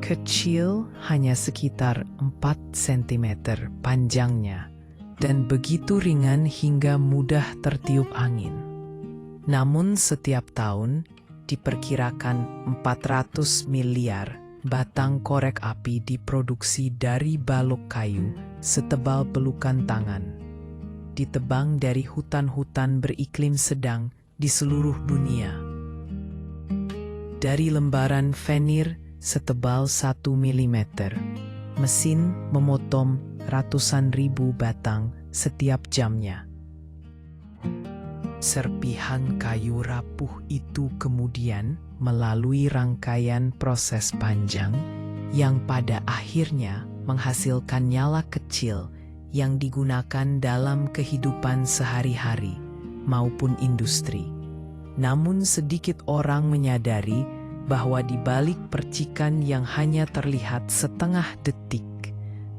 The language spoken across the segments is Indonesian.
Kecil, hanya sekitar 4 cm panjangnya, dan begitu ringan hingga mudah tertiup angin. Namun setiap tahun, diperkirakan 400 miliar batang korek api diproduksi dari balok kayu setebal pelukan tangan. Ditebang dari hutan-hutan beriklim sedang di seluruh dunia. Dari lembaran venir setebal 1 mm, mesin memotong ratusan ribu batang setiap jamnya. Serpihan kayu rapuh itu kemudian melalui rangkaian proses panjang yang pada akhirnya menghasilkan nyala kecil yang digunakan dalam kehidupan sehari-hari maupun industri. Namun sedikit orang menyadari bahwa di balik percikan yang hanya terlihat setengah detik,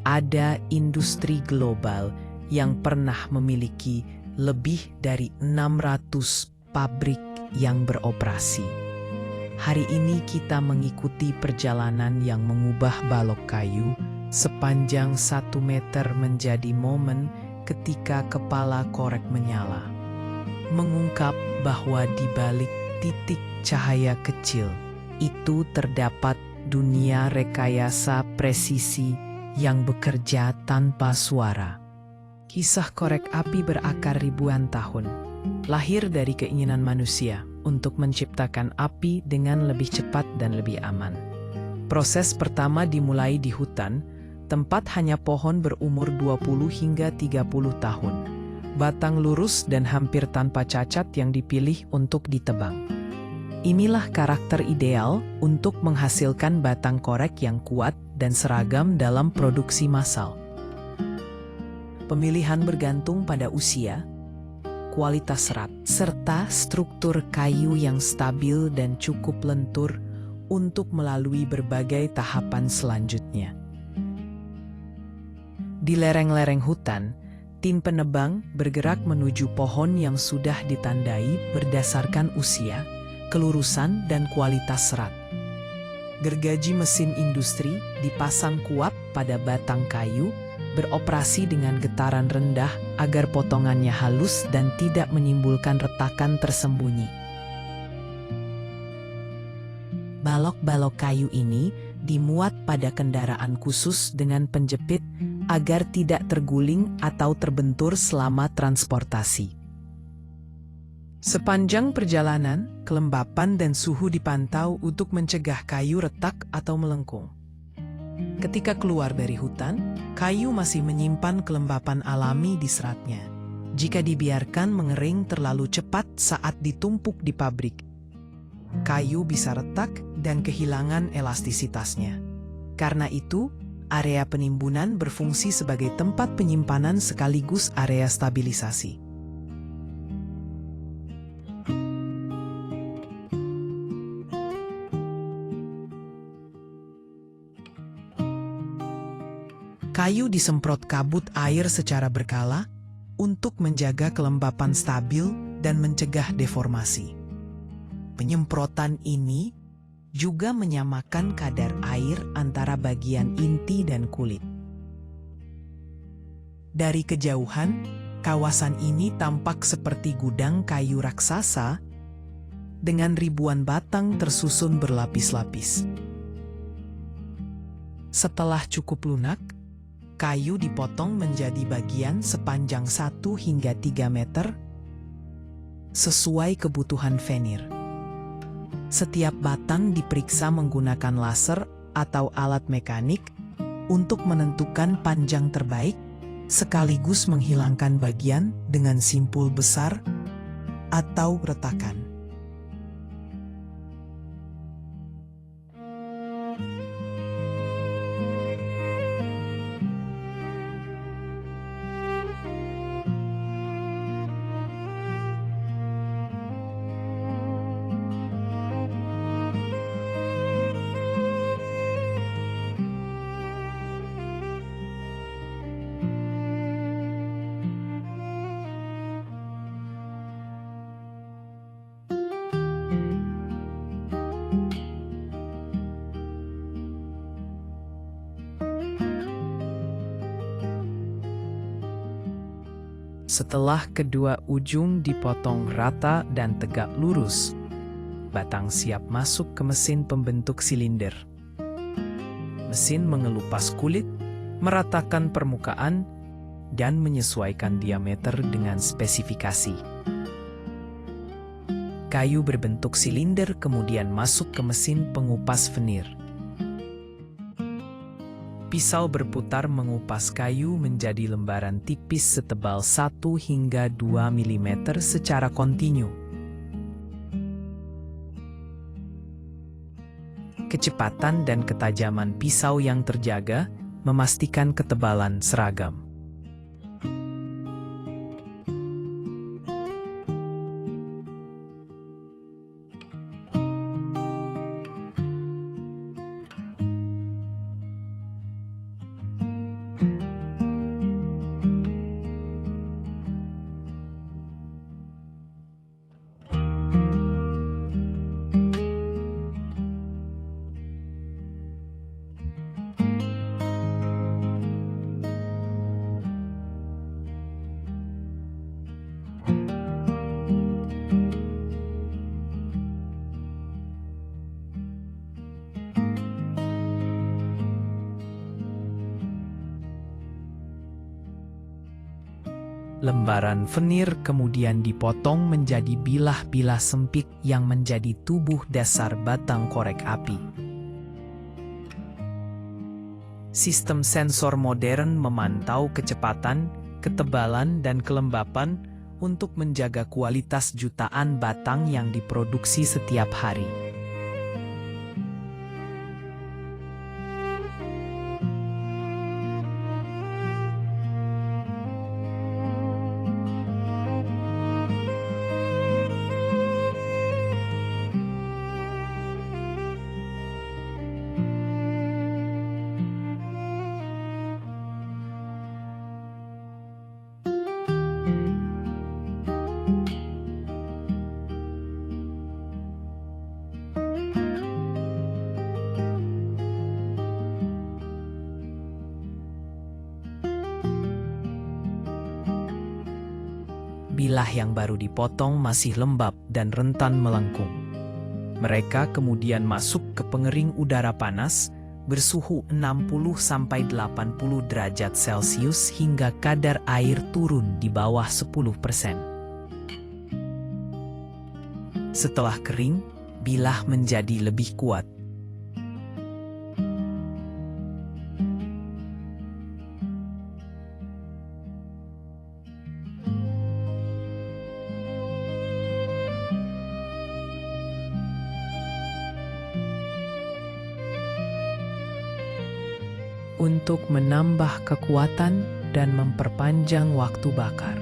ada industri global yang pernah memiliki lebih dari 600 pabrik yang beroperasi. Hari ini kita mengikuti perjalanan yang mengubah balok kayu sepanjang 1 meter menjadi momen ketika kepala korek menyala. Mengungkap bahwa di balik titik cahaya kecil itu terdapat dunia rekayasa presisi yang bekerja tanpa suara. Kisah korek api berakar ribuan tahun, lahir dari keinginan manusia untuk menciptakan api dengan lebih cepat dan lebih aman. Proses pertama dimulai di hutan, tempat hanya pohon berumur 20 hingga 30 tahun. Batang lurus dan hampir tanpa cacat yang dipilih untuk ditebang. Inilah karakter ideal untuk menghasilkan batang korek yang kuat dan seragam dalam produksi massal. Pemilihan bergantung pada usia, kualitas serat, serta struktur kayu yang stabil dan cukup lentur untuk melalui berbagai tahapan selanjutnya. Di lereng-lereng hutan, tim penebang bergerak menuju pohon yang sudah ditandai berdasarkan usia, kelurusan, dan kualitas serat. Gergaji mesin industri dipasang kuat pada batang kayu, beroperasi dengan getaran rendah agar potongannya halus dan tidak menimbulkan retakan tersembunyi. Balok-balok kayu ini dimuat pada kendaraan khusus dengan penjepit agar tidak terguling atau terbentur selama transportasi. Sepanjang perjalanan, kelembapan dan suhu dipantau untuk mencegah kayu retak atau melengkung. Ketika keluar dari hutan, kayu masih menyimpan kelembapan alami di seratnya. Jika dibiarkan mengering terlalu cepat saat ditumpuk di pabrik, kayu bisa retak dan kehilangan elastisitasnya. Karena itu, area penimbunan berfungsi sebagai tempat penyimpanan sekaligus area stabilisasi. Kayu disemprot kabut air secara berkala untuk menjaga kelembapan stabil dan mencegah deformasi. Penyemprotan ini juga menyamakan kadar air antara bagian inti dan kulit. Dari kejauhan, kawasan ini tampak seperti gudang kayu raksasa dengan ribuan batang tersusun berlapis-lapis. Setelah cukup lunak, kayu dipotong menjadi bagian sepanjang 1 hingga 3 meter sesuai kebutuhan venir. Setiap batang diperiksa menggunakan laser atau alat mekanik untuk menentukan panjang terbaik, sekaligus menghilangkan bagian dengan simpul besar atau retakan. Setelah kedua ujung dipotong rata dan tegak lurus, batang siap masuk ke mesin pembentuk silinder. Mesin mengelupas kulit, meratakan permukaan, dan menyesuaikan diameter dengan spesifikasi. Kayu berbentuk silinder kemudian masuk ke mesin pengupas venir. Pisau berputar mengupas kayu menjadi lembaran tipis setebal 1 hingga 2 mm secara kontinu. Kecepatan dan ketajaman pisau yang terjaga memastikan ketebalan seragam. Lembaran venir kemudian dipotong menjadi bilah-bilah sempit yang menjadi tubuh dasar batang korek api. Sistem sensor modern memantau kecepatan, ketebalan, dan kelembapan untuk menjaga kualitas jutaan batang yang diproduksi setiap hari. Bilah yang baru dipotong masih lembab dan rentan melengkung. Mereka kemudian masuk ke pengering udara panas bersuhu 60–80 derajat Celcius hingga kadar air turun di bawah 10%. Setelah kering, bilah menjadi lebih kuat. Untuk menambah kekuatan dan memperpanjang waktu bakar,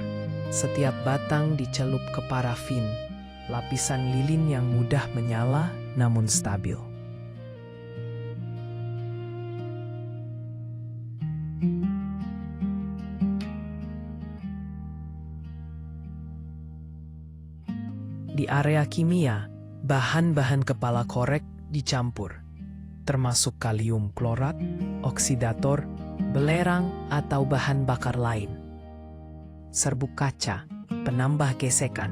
setiap batang dicelup ke parafin, lapisan lilin yang mudah menyala namun stabil. Di area kimia, bahan-bahan kepala korek dicampur, termasuk kalium klorat, oksidator, belerang, atau bahan bakar lain. Serbuk kaca, penambah gesekan,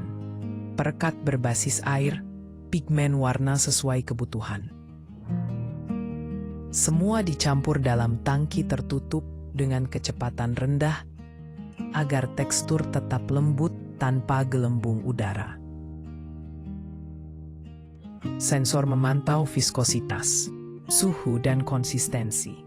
perekat berbasis air, pigmen warna sesuai kebutuhan. Semua dicampur dalam tangki tertutup dengan kecepatan rendah agar tekstur tetap lembut tanpa gelembung udara. Sensor memantau viskositas, suhu, dan konsistensi.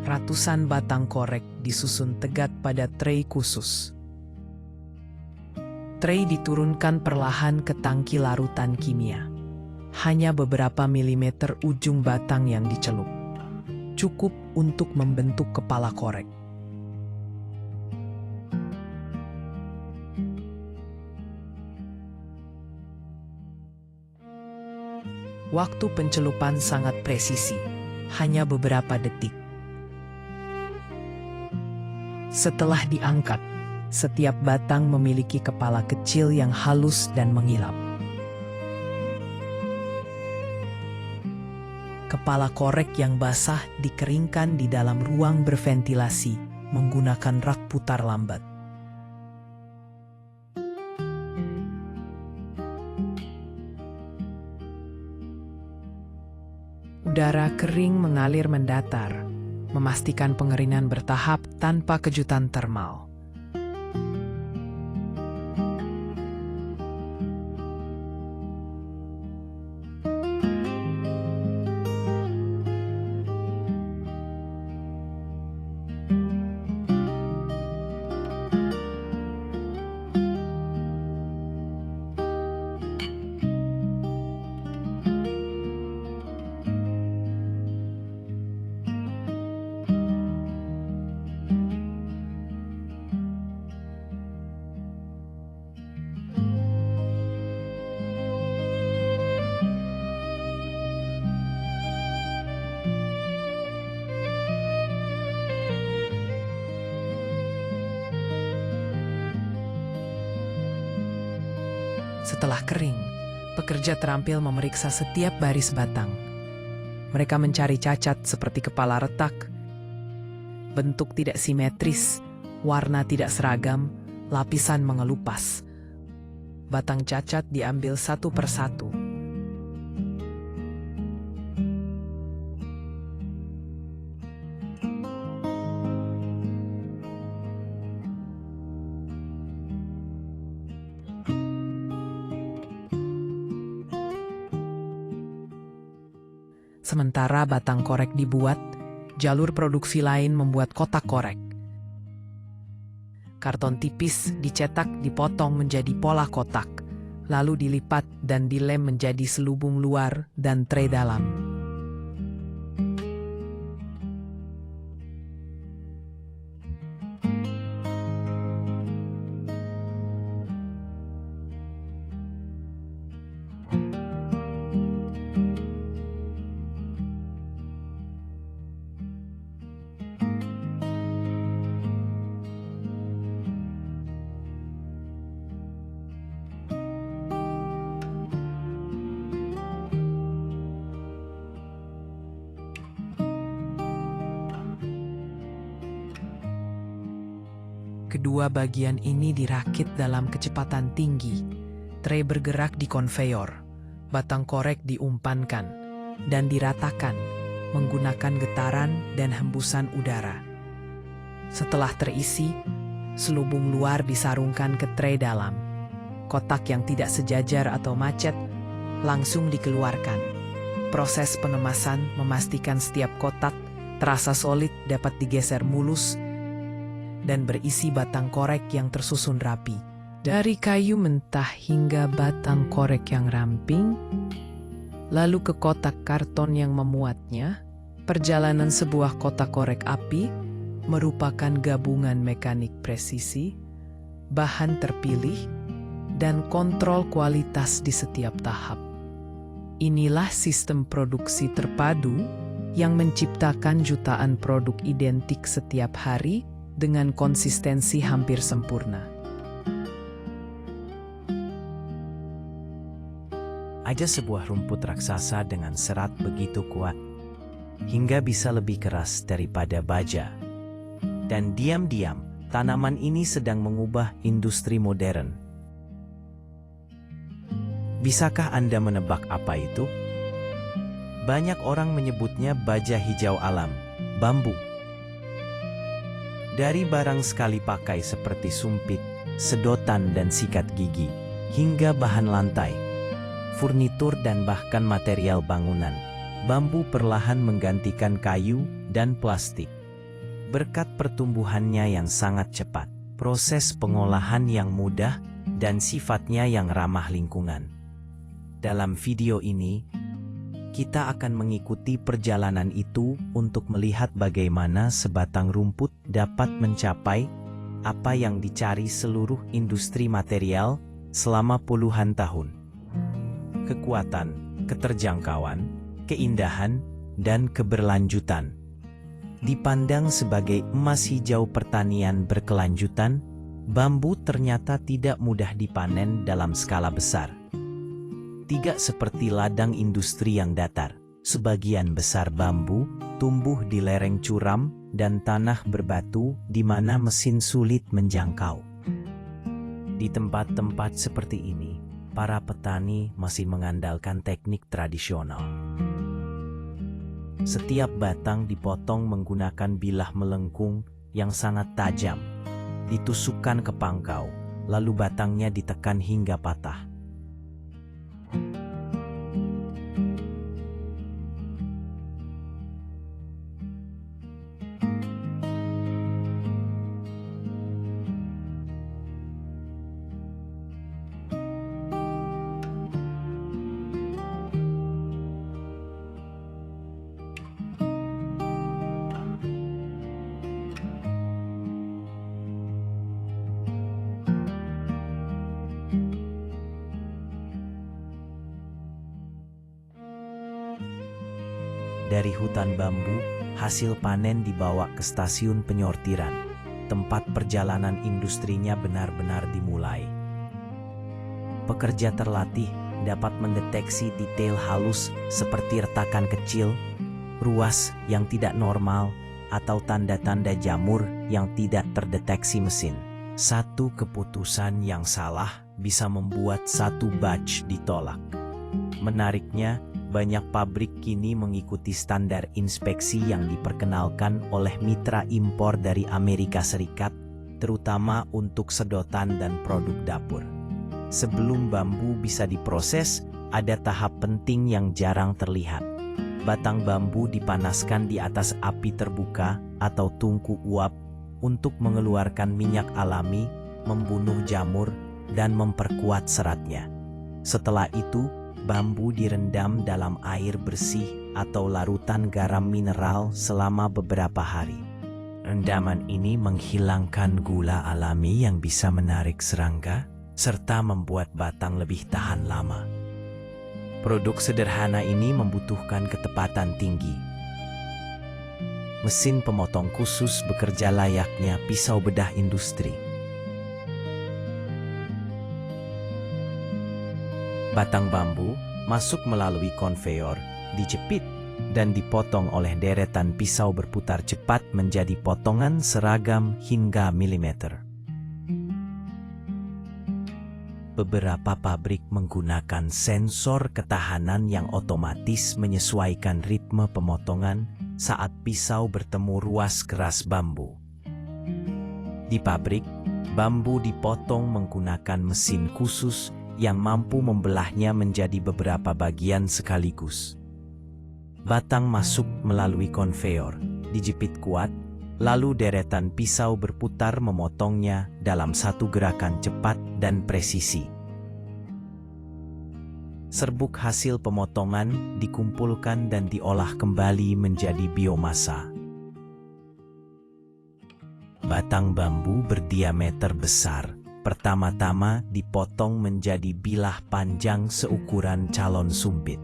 Ratusan batang korek disusun tegak pada tray khusus. Tray diturunkan perlahan ke tangki larutan kimia. Hanya beberapa milimeter ujung batang yang dicelup. cukup untuk membentuk kepala korek. Waktu pencelupan sangat presisi, hanya beberapa detik. Setelah diangkat, setiap batang memiliki kepala kecil yang halus dan mengilap. Kepala korek yang basah dikeringkan di dalam ruang berventilasi menggunakan rak putar lambat. Udara kering mengalir mendatar, memastikan pengeringan bertahap tanpa kejutan termal. Setelah kering, pekerja terampil memeriksa setiap baris batang. Mereka mencari cacat seperti kepala retak, bentuk tidak simetris, warna tidak seragam, lapisan mengelupas. Batang cacat diambil satu persatu. Sementara batang korek dibuat, jalur produksi lain membuat kotak korek. Karton tipis dicetak dipotong menjadi pola kotak, lalu dilipat dan dilem menjadi selubung luar dan tray dalam. Kedua bagian ini dirakit dalam kecepatan tinggi. Tray bergerak di konveyor, batang korek diumpankan dan diratakan menggunakan getaran dan hembusan udara. Setelah terisi, selubung luar disarungkan ke tray dalam. Kotak yang tidak sejajar atau macet langsung dikeluarkan. Proses penemasan memastikan setiap kotak terasa solid, dapat digeser mulus, dan berisi batang korek yang tersusun rapi. Dari kayu mentah hingga batang korek yang ramping, lalu ke kotak karton yang memuatnya, perjalanan sebuah kotak korek api merupakan gabungan mekanik presisi, bahan terpilih, dan kontrol kualitas di setiap tahap. Inilah sistem produksi terpadu yang menciptakan jutaan produk identik setiap hari dengan konsistensi hampir sempurna. Ada sebuah rumput raksasa dengan serat begitu kuat, hingga bisa lebih keras daripada baja. Dan diam-diam, tanaman ini sedang mengubah industri modern. Bisakah Anda menebak apa itu? Banyak orang menyebutnya baja hijau alam, bambu. Dari barang sekali pakai seperti sumpit, sedotan dan sikat gigi, hingga bahan lantai, furnitur dan bahkan material bangunan, bambu perlahan menggantikan kayu dan plastik. Berkat pertumbuhannya yang sangat cepat, proses pengolahan yang mudah, dan sifatnya yang ramah lingkungan. Dalam video ini, Kita akan mengikuti perjalanan itu untuk melihat bagaimana sebatang rumput dapat mencapai apa yang dicari seluruh industri material selama puluhan tahun. Kekuatan, keterjangkauan, keindahan, dan keberlanjutan. Dipandang sebagai emas hijau pertanian berkelanjutan, bambu ternyata tidak mudah dipanen dalam skala besar. Tidak seperti ladang industri yang datar, sebagian besar bambu tumbuh di lereng curam dan tanah berbatu di mana mesin sulit menjangkau. Di tempat-tempat seperti ini, para petani masih mengandalkan teknik tradisional. Setiap batang dipotong menggunakan bilah melengkung yang sangat tajam, ditusukkan ke pangkau, lalu batangnya ditekan hingga patah. Dari hutan bambu, hasil panen dibawa ke stasiun penyortiran, tempat perjalanan industrinya benar-benar dimulai. Pekerja terlatih dapat mendeteksi detail halus seperti retakan kecil, ruas yang tidak normal, atau tanda-tanda jamur yang tidak terdeteksi mesin. Satu keputusan yang salah bisa membuat satu batch ditolak. Menariknya, banyak pabrik kini mengikuti standar inspeksi yang diperkenalkan oleh mitra impor dari Amerika Serikat, terutama untuk sedotan dan produk dapur. Sebelum bambu bisa diproses, ada tahap penting yang jarang terlihat. Batang bambu dipanaskan di atas api terbuka atau tungku uap untuk mengeluarkan minyak alami, membunuh jamur, dan memperkuat seratnya. Setelah itu, bambu direndam dalam air bersih atau larutan garam mineral selama beberapa hari. Rendaman ini menghilangkan gula alami yang bisa menarik serangga, serta membuat batang lebih tahan lama. Produk sederhana ini membutuhkan ketepatan tinggi. Mesin pemotong khusus bekerja layaknya pisau bedah industri. Batang bambu masuk melalui konveyor, dijepit, dan dipotong oleh deretan pisau berputar cepat menjadi potongan seragam hingga milimeter. Beberapa pabrik menggunakan sensor ketahanan yang otomatis menyesuaikan ritme pemotongan saat pisau bertemu ruas keras bambu. Di pabrik, bambu dipotong menggunakan mesin khusus yang mampu membelahnya menjadi beberapa bagian sekaligus. Batang masuk melalui konveyor, dijepit kuat, lalu deretan pisau berputar memotongnya dalam satu gerakan cepat dan presisi. Serbuk hasil pemotongan dikumpulkan dan diolah kembali menjadi biomasa. Batang bambu berdiameter besar pertama-tama dipotong menjadi bilah panjang seukuran calon sumpit.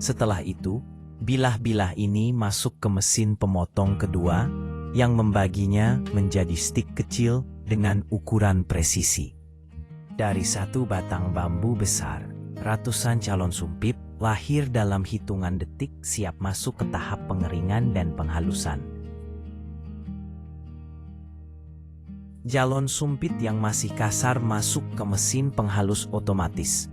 Setelah itu, bilah-bilah ini masuk ke mesin pemotong kedua yang membaginya menjadi stik kecil dengan ukuran presisi. Dari satu batang bambu besar, ratusan calon sumpit lahir dalam hitungan detik siap masuk ke tahap pengeringan dan penghalusan. Jalon sumpit yang masih kasar masuk ke mesin penghalus otomatis.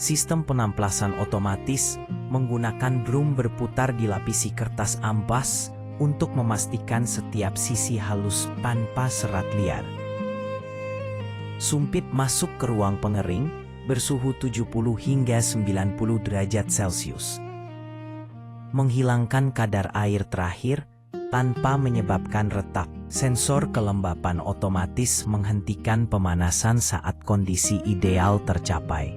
Sistem penamplasan otomatis menggunakan drum berputar dilapisi kertas ampas untuk memastikan setiap sisi halus tanpa serat liar. Sumpit masuk ke ruang pengering bersuhu 70 hingga 90 derajat Celcius. Menghilangkan kadar air terakhir tanpa menyebabkan retak. Sensor kelembapan otomatis menghentikan pemanasan saat kondisi ideal tercapai.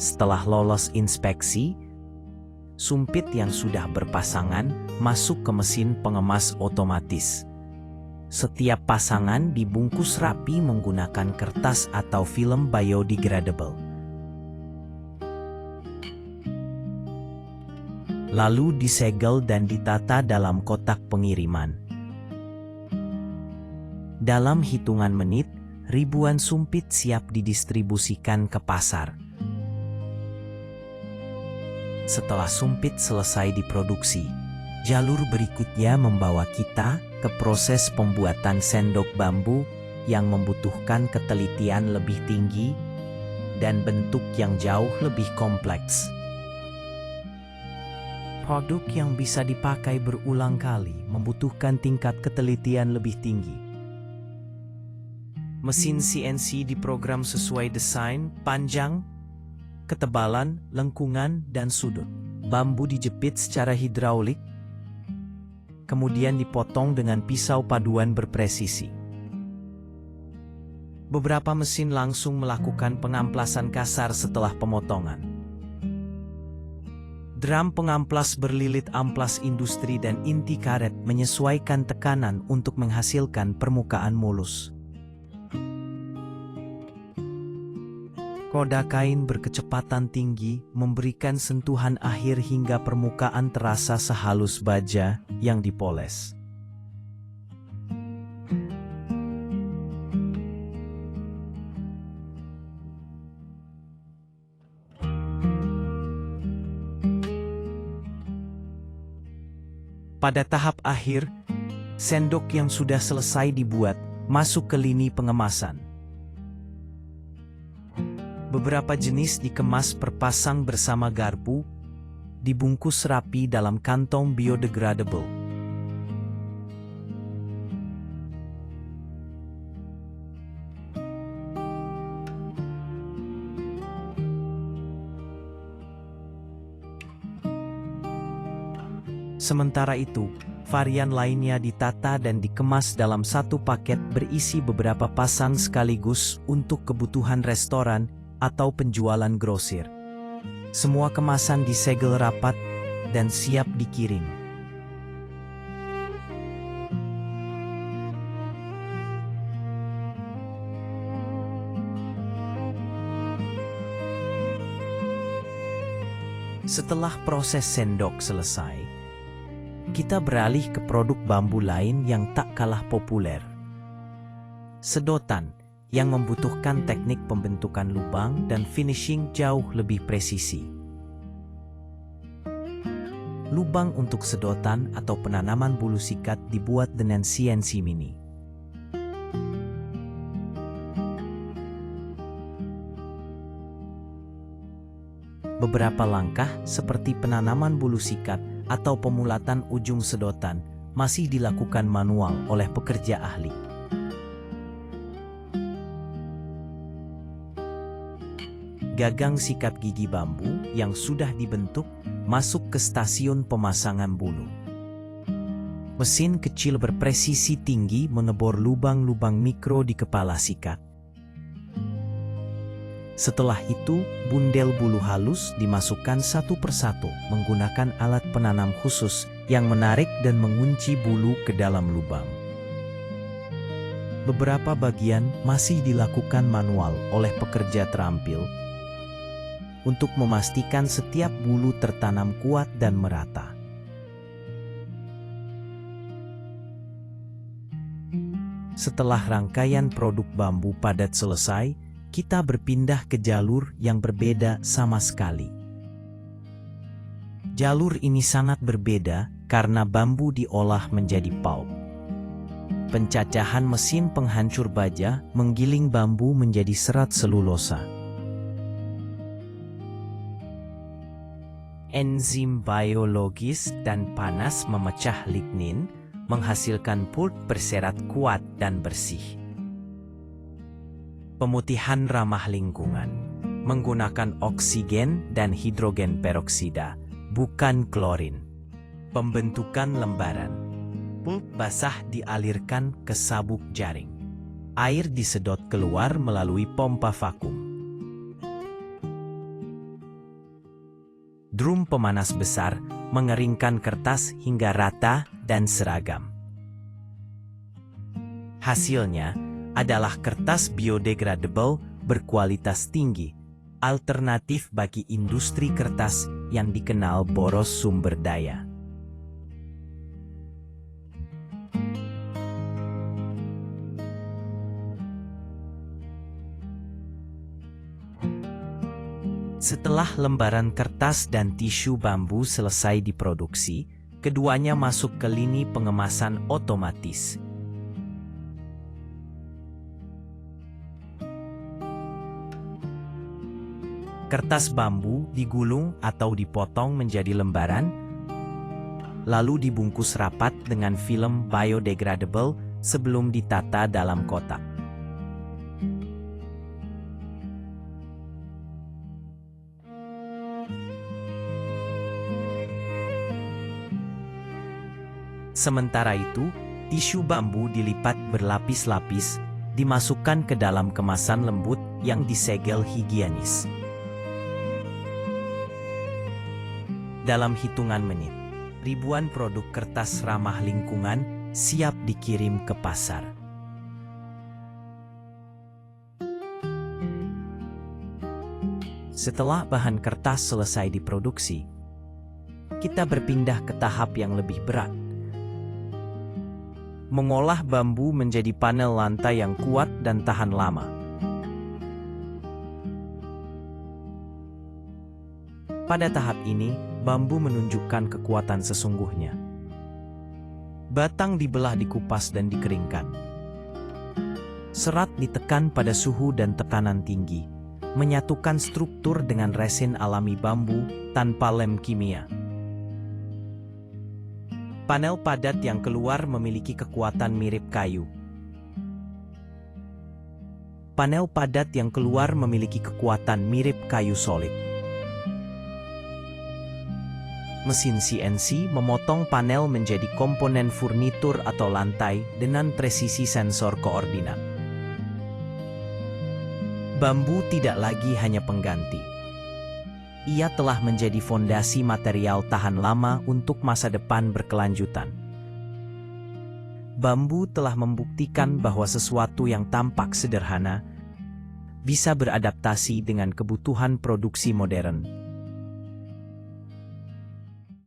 Setelah lolos inspeksi, sumpit yang sudah berpasangan masuk ke mesin pengemas otomatis. Setiap pasangan dibungkus rapi menggunakan kertas atau film biodegradable. Lalu disegel dan ditata dalam kotak pengiriman. Dalam hitungan menit, ribuan sumpit siap didistribusikan ke pasar. Setelah sumpit selesai diproduksi, jalur berikutnya membawa kita ke proses pembuatan sendok bambu yang membutuhkan ketelitian lebih tinggi dan bentuk yang jauh lebih kompleks. Produk yang bisa dipakai berulang kali membutuhkan tingkat ketelitian lebih tinggi. Mesin CNC diprogram sesuai desain, panjang, ketebalan, lengkungan, dan sudut. Bambu dijepit secara hidraulik, kemudian dipotong dengan pisau paduan berpresisi. Beberapa mesin langsung melakukan pengamplasan kasar setelah pemotongan. Drum pengamplas berlilit amplas industri dan inti karet menyesuaikan tekanan untuk menghasilkan permukaan mulus. Roda kain berkecepatan tinggi memberikan sentuhan akhir hingga permukaan terasa sehalus baja yang dipoles. Pada tahap akhir, sendok yang sudah selesai dibuat masuk ke lini pengemasan. Beberapa jenis dikemas per pasang bersama garpu, dibungkus rapi dalam kantong biodegradable. Sementara itu, varian lainnya ditata dan dikemas dalam satu paket berisi beberapa pasang sekaligus untuk kebutuhan restoran atau penjualan grosir. Semua kemasan disegel rapat dan siap dikirim. Setelah proses sendok selesai, kita beralih ke produk bambu lain yang tak kalah populer. Sedotan yang membutuhkan teknik pembentukan lubang dan finishing jauh lebih presisi. Lubang untuk sedotan atau penanaman bulu sikat dibuat dengan CNC mini. Beberapa langkah seperti penanaman bulu sikat atau pemulatan ujung sedotan masih dilakukan manual oleh pekerja ahli. Gagang sikat gigi bambu yang sudah dibentuk masuk ke stasiun pemasangan bulu. Mesin kecil berpresisi tinggi mengebor lubang-lubang mikro di kepala sikat. Setelah itu, bundel bulu halus dimasukkan satu persatu menggunakan alat penanam khusus yang menarik dan mengunci bulu ke dalam lubang. Beberapa bagian masih dilakukan manual oleh pekerja terampil untuk memastikan setiap bulu tertanam kuat dan merata. Setelah rangkaian produk bambu padat selesai, kita berpindah ke jalur yang berbeda sama sekali. Jalur ini sangat berbeda karena bambu diolah menjadi pulp. Pencacahan mesin penghancur baja menggiling bambu menjadi serat selulosa. enzim biologis dan panas memecah lignin, menghasilkan pulp berserat kuat dan bersih. Pemutihan ramah lingkungan menggunakan oksigen dan hidrogen peroksida, bukan klorin. Pembentukan lembaran. Pulp basah dialirkan ke sabuk jaring. Air disedot keluar melalui pompa vakum. Drum pemanas besar mengeringkan kertas hingga rata dan seragam. Hasilnya adalah kertas biodegradable berkualitas tinggi, alternatif bagi industri kertas yang dikenal boros sumber daya. Setelah lembaran kertas dan tisu bambu selesai diproduksi, keduanya masuk ke lini pengemasan otomatis. Kertas bambu digulung atau dipotong menjadi lembaran, lalu dibungkus rapat dengan film biodegradable sebelum ditata dalam kotak. Sementara itu, tisu bambu dilipat berlapis-lapis, dimasukkan ke dalam kemasan lembut yang disegel higienis. Dalam hitungan menit, ribuan produk kertas ramah lingkungan siap dikirim ke pasar. Setelah bahan kertas selesai diproduksi, kita berpindah ke tahap yang lebih berat. Mengolah bambu menjadi panel lantai yang kuat dan tahan lama. Pada tahap ini, bambu menunjukkan kekuatan sesungguhnya. Batang dibelah, dikupas, dan dikeringkan. Serat ditekan pada suhu dan tekanan tinggi, menyatukan struktur dengan resin alami bambu tanpa lem kimia. Panel padat yang keluar memiliki kekuatan mirip kayu. Panel padat yang keluar memiliki kekuatan mirip kayu solid. Mesin CNC memotong panel menjadi komponen furnitur atau lantai dengan presisi sensor koordinat. Bambu tidak lagi hanya pengganti. Ia telah menjadi fondasi material tahan lama untuk masa depan berkelanjutan. Bambu telah membuktikan bahwa sesuatu yang tampak sederhana bisa beradaptasi dengan kebutuhan produksi modern.